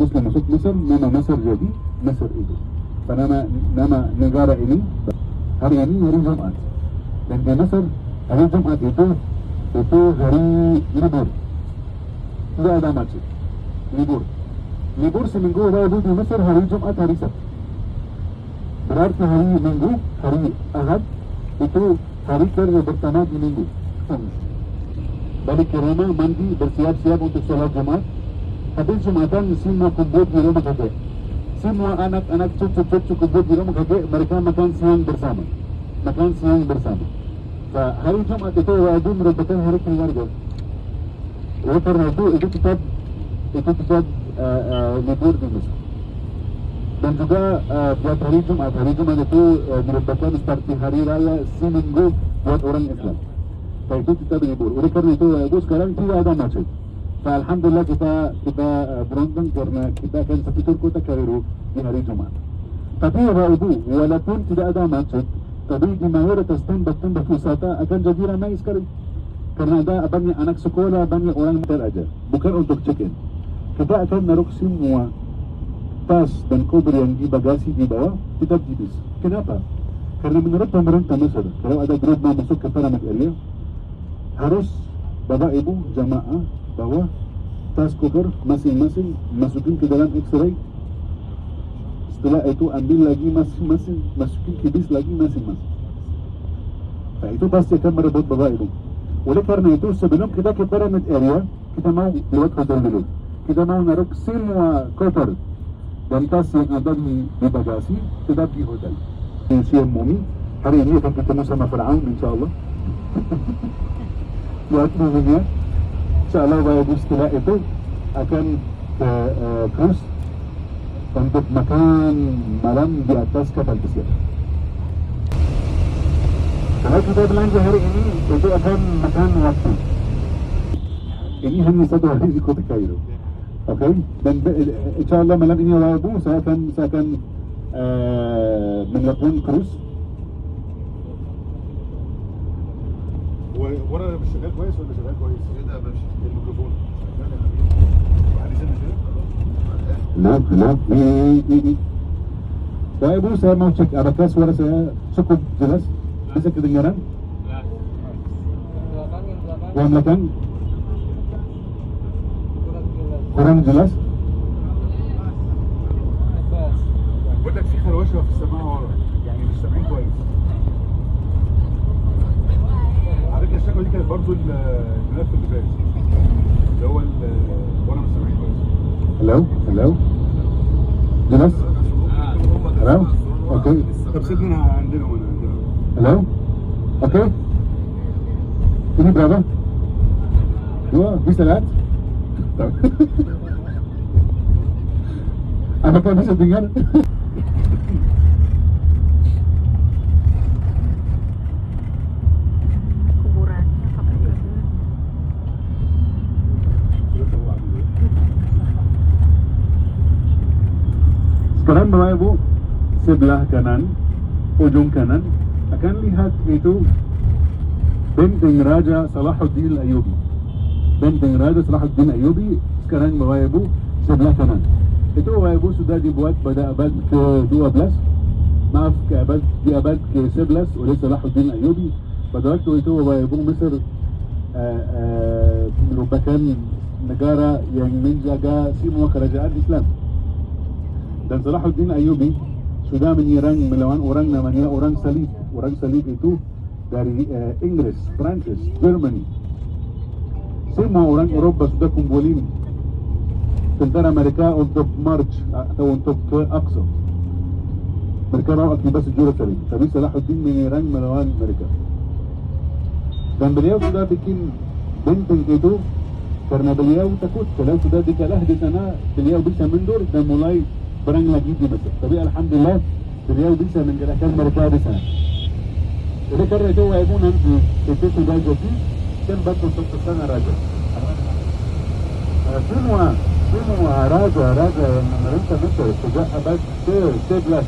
Muslim masuk Mesir, nama Mesir jadi Mesir itu. Nama negara ini hari ini hari Jumat. Dan di Mesir hari Jumat itu hari libur. Tidak ada masjid. Libur seminggu Rabu di Mesir hari Jumat hari Sabtu. Berarti hari Minggu, hari Ahad itu hari kerja pertama di minggu. Balik ke rumah, mandi, bersiap-siap untuk sholat Jumat. Habis Jumatan semua kumpul di rumah kakek. Semua anak-anak cucu-cucu kumpul di rumah kakek. Mereka makan siang bersama. Hari Jumat itu Rabu merupakan hari keluarga. Oleh karena itu tetap libur di Mesir. Dan juga buat hari Jumat itu merupakan seperti hari raya seminggu buat orang Islam. Itu kita libur. Oleh karena itu sekarang tidak ada masjid. Alhamdulillah kita beruntung karena kita akan sekitar kota Kairo di hari Jumat. Tapi walaupun tidak ada masjid, tapi di mayoritas tempat-tempat wisata akan jadi ramai sekali. Karena ada banyak anak sekolah, banyak orang muda aja. Bukan untuk check-in. Kita akan naruh semua tas dan kober yang di bagasi di bawah tetap di bis. Kenapa? Karena menurut pemerintah Mesir, kalau ada grup mau masuk ke Pyramid Area, harus bapak ibu jamaah bawa tas koper masing-masing, masukin ke dalam X-ray. Setelah itu ambil lagi masing-masing, masukin ke bis lagi masing-masing. Nah itu pasti akan merebut bapak ibu. Oleh karena itu sebelum kita ke Pyramid Area, kita mau lewat hotel dulu. Kita mau naruh semua koper dan tas yang ada di bagasi tetap di hotel. Museum Mumi, hari ini akan ketemu sama Fir'aun insyaAllah. Buat muminya, insyaAllah setelah itu akan ke cruise untuk makan malam di atas kapal pesiar. Kalau kita belanja hari ini, itu akan makan waktu. Ini hanya satu hari di kota Kairo. Okay? Dan insyaAllah malam ini Rabu saya akan menelpon cruise. وانا شغال كويس ولا شغال كويس؟ ايه ده يا باشا؟ الميكروفون شغال يا حبيبي؟ عايز انا كده؟ Ini. Bapak Ibu, saya mau cek apakah suara saya cukup jelas? Bisa kedengaran? Yang belakang? kurang jelas? بقول لك في خروشه في السماعه ورا يعني مش سامعين كويس. على فكره الشكوى دي كانت برضه الملف اللي فات اللي هو وانا مش سامعين كويس. Hello? jelas? Hello? Oke. طب سيبنا عندنا هنا. Hello? Oke. Ini berapa? 2, bisa lihat? Apakah bisa dengar? Kuburannya pakai gede. Sekarang Bapak Ibu, sebelah kanan, ujung kanan akan lihat itu benteng Raja Salahuddin Ayyubi. Benteng Raja Salahuddin Ayyubi sekarang Bapak Ibu sebelah kanan. Itu Bapak Ibu sudah dibuat pada abad ke-12, di abad ke-11 oleh Salahuddin Ayyubi. Pada waktu itu Bapak Ibu Mesir merupakan negara yang menjaga semua kerajaan Islam. Dan Salahuddin Ayyubi sudah menyerang melawan orang namanya orang salib. Orang salib itu dari Inggris, Prancis, Germany. Semua orang Eropa sudah kumpulin tentara mereka untuk march atau untuk ke Aqsa. Mereka mau akibat Jerusalem, tapi Salahuddin menyerang melawan mereka. Dan beliau sudah bikin benteng itu karena beliau takut kalau sudah dikalah di sana, beliau bisa mundur dan mulai perang lagi di Mesir. Tapi alhamdulillah beliau bisa menggerakkan mereka di sana. Jadi karena itu Ibu nanti itu sudah jadi tempat untuk kesana raja. Semua raja-raja yang memerintah Mesir sejak abad ke-11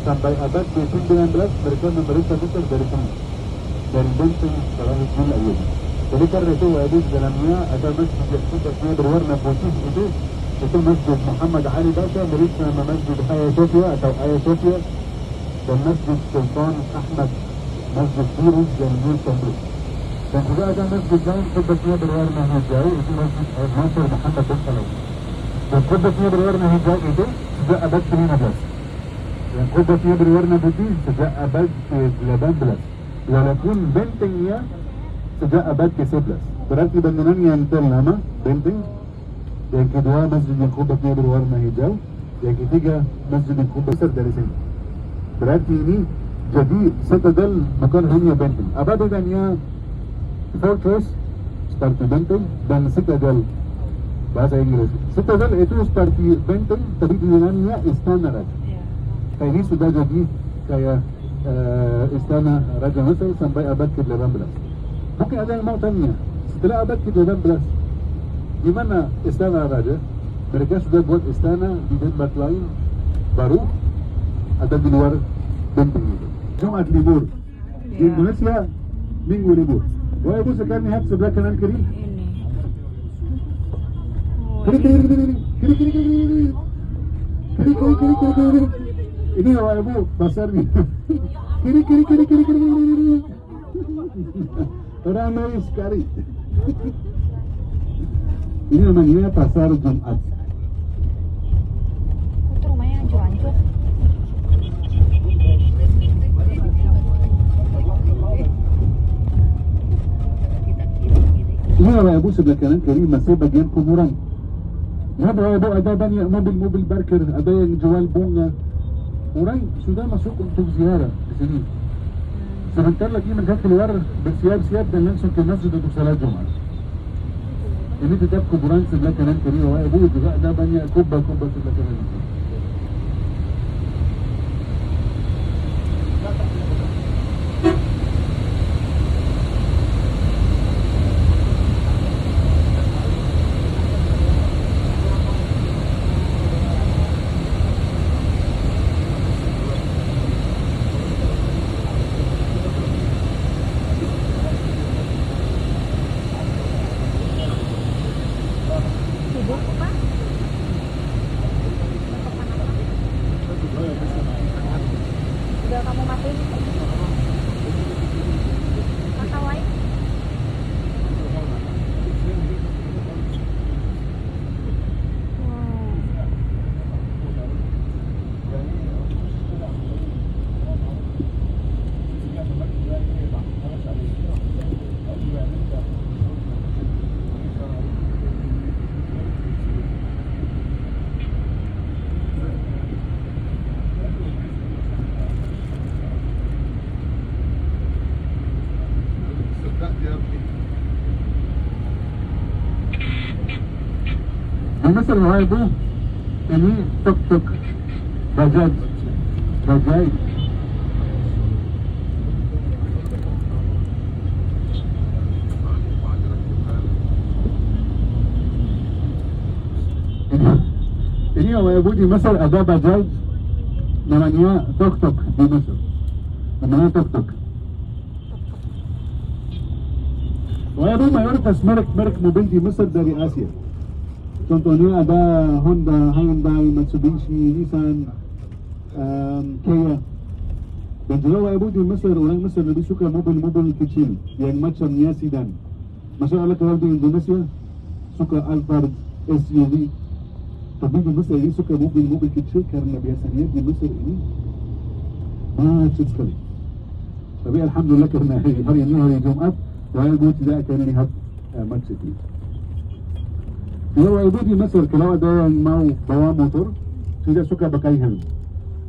sampai abad ke-19 mereka memerintah Mesir dari sini, dari benteng Salahuddin Ayyubi. Jadi karena itu Ibu di dalamnya ada masjid berwarna putih itu itu Masjid Muhammad Ali Pasha, mirip sama Masjid Hagia Sophia atau Hagia Sophia, dan Masjid Sultan Ahmad, Masjid Biru yang di Istanbul. Dan juga ada masjid lain kubahnya berwarna hijau, itu Masjid Al-Nasir Muhammad bin Salam. Dan kubahnya berwarna hijau itu sejak abad ke-15. Yang kubahnya berwarna putih sejak abad ke-18. Walaupun bentengnya sejak abad ke-11. Berarti bangunan yang terlama, benteng. Yang kedua, masjid yang kubahnya berwarna hijau. Yang ketiga, masjid yang kubah besar dari sini. Berarti ini jadi citadel, bukan hanya benteng. Apa bedanya fortress seperti benteng dan citadel bahasa Inggris? Citadel itu seperti benteng, tapi di dalamnya istana raja. Kayak ini sudah jadi kayak istana Raja Mesir sampai abad ke-18. Mungkin ada yang mau tanya, setelah abad ke-18 gimana istana raja? Mereka sudah buat istana di tempat lain baru ada di luar benteng itu. Jumat libur di Indonesia, minggu libur. Wah, ibu sekarang lihat sebelah kanan kiri. Ini. Kiri. Ini Bapak Ibu pasarnya. Kiri. Ramai sekali. Ini namanya pasar Jumat. Itu rumahnya hancur-hancur. Ini Bapak Ibu sebelah kanan kiri masih bagian kuburan. Ya Bapak Ibu, ada banyak mobil-mobil parkir, ada yang jual bunga. Orang sudah masuk untuk ziarah di sini. Sebentar lagi mereka keluar bersiap-siap dan langsung ke masjid untuk salat Jumat. Ini tetap kuburan sebelah kanan kiri Bapak Ibu, juga ada banyak kubah-kubah sebelah kanan kiri. Sibuk, Pak? Udah kamu matiin? Masa lain? Di Mesir Bapak Ibu, ini tuk-tuk, bajaj. Ini Bapak Ibu di Mesir ada bajaj namanya tuk-tuk di Mesir. Namanya tuk-tuk. Bapak Ibu, mayoritas merek mobil di Mesir dari Asia. Contohnya ada Honda, Hyundai, Mitsubishi, Nissan, Kia. Dan juga Bapak Ibu di Mesir, orang Mesir lebih suka mobil-mobil kecil yang macamnya sedan. Masya Allah, kalau di Indonesia suka Alphard, SUV. Tapi di Mesir ini suka mobil-mobil kecil karena biasanya di Mesir ini macet sekali. Tapi Alhamdulillah karena hari ini hari Jumat, Bapak Ibu tidak akan lihat macet ini. Kalau Ibu di Mesir, kalau ada yang mau bawa motor, tidak suka pakai helm.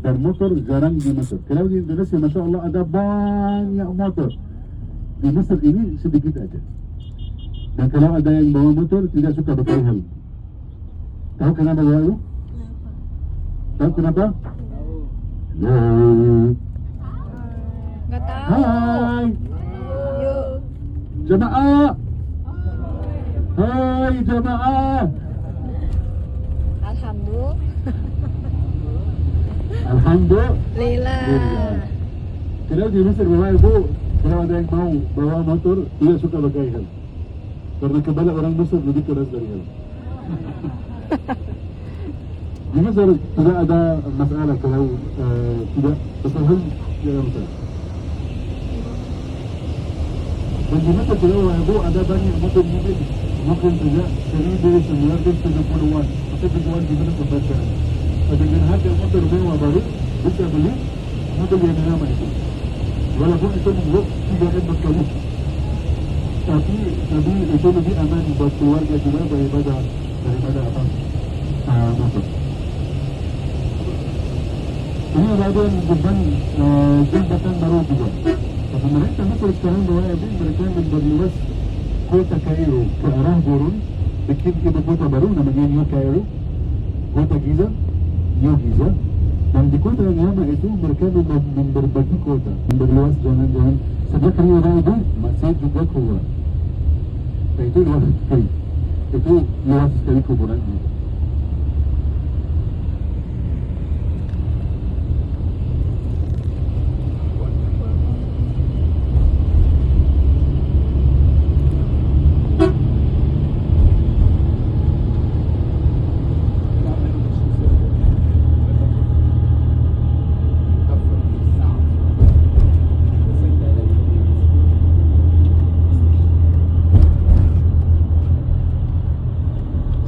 Dan motor jarang di Mesir. Kalau di Indonesia, Masya Allah ada banyak motor. Di Mesir ini sedikit aja. Dan kalau ada yang bawa motor, tidak suka pakai helm. Tahu kenapa ya Ibu? Tahu kenapa? Nggak tahu. Hai Yuk. jemaah. Hai jemaah. Alhamdulillah. Kalau di Mesir Bapak Ibu, kalau ada yang mau bawa motor, tidak suka pakai helm. Karena kebalik orang Mesir lebih keras dari helm. di Mesir tidak ada masalah kalau tidak betul ya betul. Dan di Mesir kalau ibu ada banyak mobil-mobil mungkin tidak 1970-an atau 70-an di mana pembacaan. Dengan harga motor mewah baru bisa beli mobil yang lama itu. Walaupun itu menurut 3M berkali. Tapi itu lebih aman buat keluarga juga daripada apa motor. Ini ada yang beban jembatan baru juga. Tapi mereka mikir sekarang bahwa mereka memperluas kota Kairo ke arah Gurun, bikin ibu kota baru namanya New Cairo, kota Giza, New Giza. Dan di kota yang lama itu mereka berbagi kota, memperluas jalan-jalan. Sejak Rio itu masih juga keluar. Nah, itu luas sekali. Itu luas sekali kuburannya.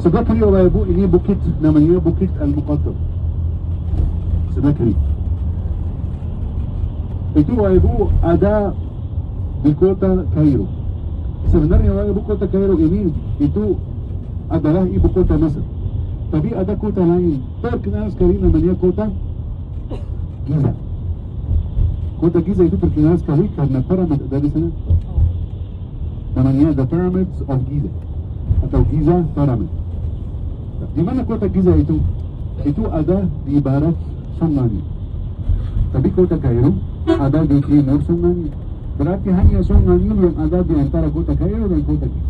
Sebelah kiri Bapak Ibu ini bukit namanya Bukit Al-Muqaddam. Sebelah kiri. Itu Bapak Ibu ada di kota Kairo. Sebenarnya Bapak Ibu kota Kairo ini itu adalah ibu kota Mesir. Tapi ada kota lain terkenal sekali namanya kota Giza. Kota Giza itu terkenal sekali karena piramid ada di sana. Namanya The Pyramids of Giza atau Giza Pyramid. Di mana kota Giza itu? Itu ada di barat Sungai. Tapi kota Kairo ada di timur Sungai. Berarti hanya Sungai yang ada di antara kota Kairo dan kota Giza.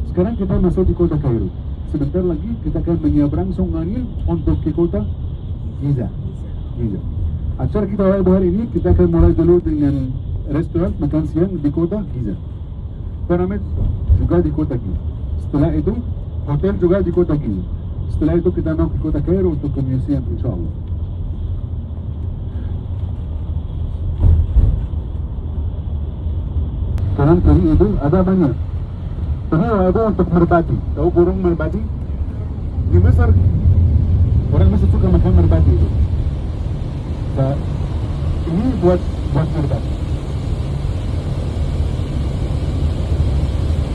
Sekarang kita masuk di kota Kairo. Sebentar lagi kita akan menyeberang Sungai untuk ke kota Giza. Acara kita hari ini kita akan mulai dulu dengan restoran makan siang di kota Giza. Pyramid juga di kota Giza. Setelah itu hotel juga di kota Giza. Setelah itu kita mau ke kota Kairo untuk ke museum insyaAllah. Kanan kiri itu ada banyak. Ini ada untuk merbati. Tahu burung merbati? Di Mesir orang Mesir suka makan merbati itu. Nah, ini buat merbati.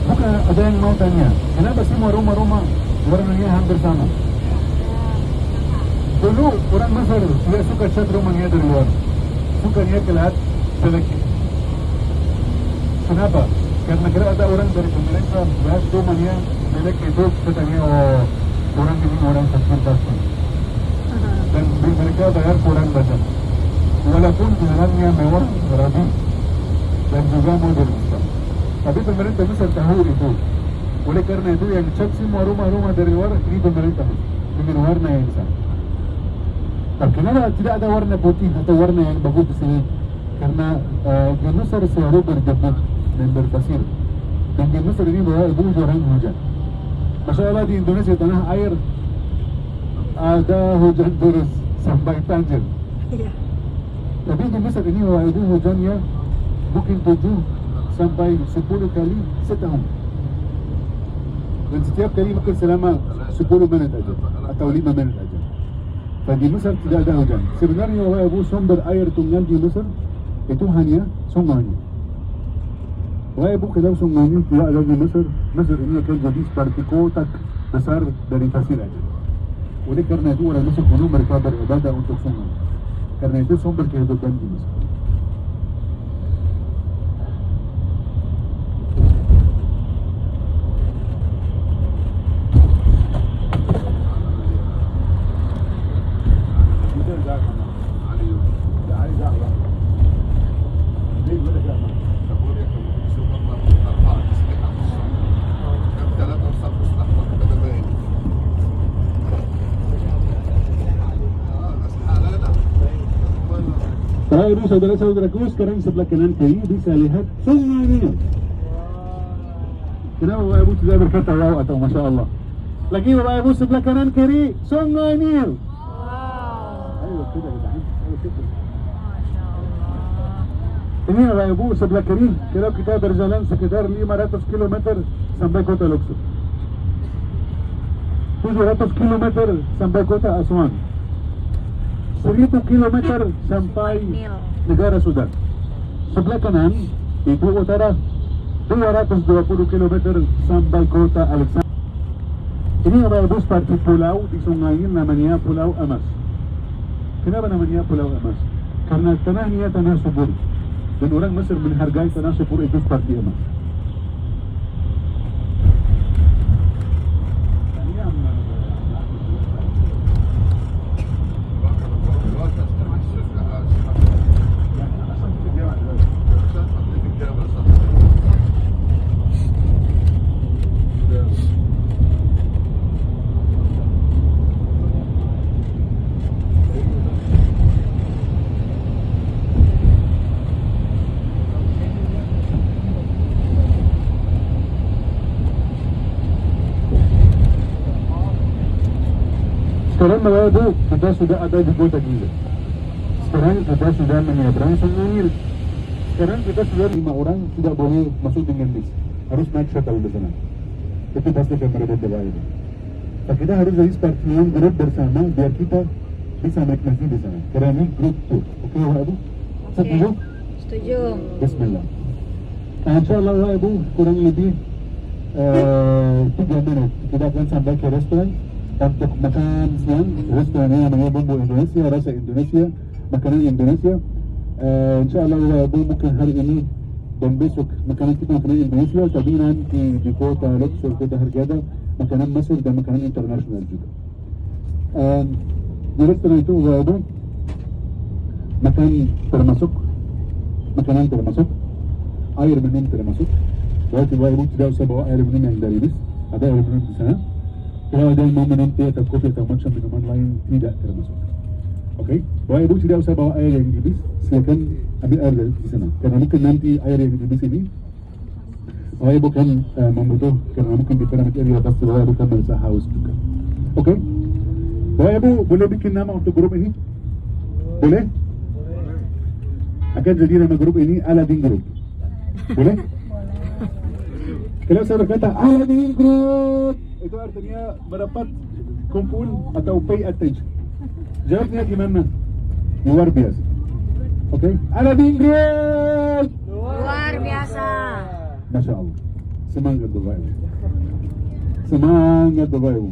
Bukan ada yang mau tanya, kenapa semua rumah-rumah warnanya hampir sama? Dulu orang Mesir tidak suka cat rumahnya dari luar, sukanya kelihatan selektif. Kenapa? Karena kira ada orang dari pemerintah lihat rumahnya melek itu katanya orang ini orang fakir. Dan mereka bayar kurang banyak. Walaupun jalannya mewah, rapi dan juga modern. Tapi pemerintah Mesir tahu itu. Oleh karena itu yang cat semua rumah-rumah dari luar ini pemerintah dengan warna yang sama. Tapi kenapa tidak ada warna putih atau warna yang bagus di sini? Karena di Mesir selalu berjemur dan berpasir. Dan di Mesir ini bahwa ibu jarang hujan. Masya Allah di Indonesia tanah air ada hujan terus sampai banjir. Tapi di Mesir ini bahwa ibu hujannya mungkin 7 sampai 10 kali setahun. Dan setiap kali mungkin selama 10 menit aja atau 5 menit aja. Dan di Mesir tidak ada hujan. Sebenarnya bahwa ibu sumber air tunggal di Mesir itu hanya sungainya. Wahai ibu kalau sungainya tidak ada di Mesir, Mesir ini akan jadi seperti kotak besar dari pasir aja. Oleh karena itu orang Mesir kuno mereka beribadah untuk sungai. Karena itu sumber kehidupan di Mesir. Baru saudara-saudaraku sekarang sebelah kanan kiri bisa lihat Sungai Nil. Kenapa Bapak Ibu tidak berkata wow atau Masya Allah? Lagi Bapak Ibu sebelah kanan kiri Sungai Nil. كده يا جدعان كده. Masya Allah. Ini Bapak Ibu sebelah kiri, kalau kita berjalan sekitar 500 km sampai kota Luxor. 700 km sampai kota Aswan. 1000 km sampai Nil. negara Sudan. Sebelah kanan, ibu utara 220 km sampai kota Alexandria. Ini Bapak Ibu seperti pulau di sungai ini namanya Pulau Amas. Kenapa namanya Pulau Amas? Karena tanahnya tanah subur. Dan orang Mesir menghargai tanah subur itu seperti emas. Sekarang Bapak Ibu, kita sudah ada di kota Giza. Sekarang kita sudah menyeberang sungai Nil. Sekarang kita sudah 5 orang tidak boleh masuk dengan bis. Harus naik shuttle di sana. Itu pasti akan merebut Bapak Ibu. Nah, kita harus jadi seperti yang grup bersama biar kita bisa menikmati di sana. Karena ini grup tour. Oke Bapak Ibu? Setuju? Setuju. Bismillah. Nah, insyaAllah Bapak Ibu kurang lebih 3 menit kita akan sampai ke restoran untuk makan siang. Restorannya namanya Bumbu Indonesia, Rasa Indonesia, makanan Indonesia. InsyaAllah Bapak Ibu mungkin hari ini dan besok makanan kita makanan Indonesia, tapi nanti di kota Luxor, kota Hurghada makanan Mesir dan makanan internasional juga. Di restoran itu Bapak Ibu makanan termasuk, air minum termasuk. Berarti Bapak Ibu tidak usah bawa air minum yang dari bis, ada air minum di sana. Kalau ada yang mau minum teh atau kopi atau macam minuman lain tidak termasuk. Oke, Bapak Ibu tidak usah bawa air yang di bis, silakan ambil air dari di sana. Karena mungkin nanti air yang di bis ini Bapak Ibu kan membutuhkan, karena mungkin di pyramid area pasti Bapak Ibu kan merasa haus juga. Oke, Bapak Ibu boleh bikin nama untuk grup ini? Boleh? Akan jadi nama grup ini Aladdin Group. Boleh? Kalau saya berkata Aladdin Group, itu artinya mendapat kumpul atau pay attention. Jawabnya gimana? Luar biasa. Oke, Aladdin Group. Luar biasa. Masya Allah. Semangat Bapak Ibu. Semangat Bapak Ibu.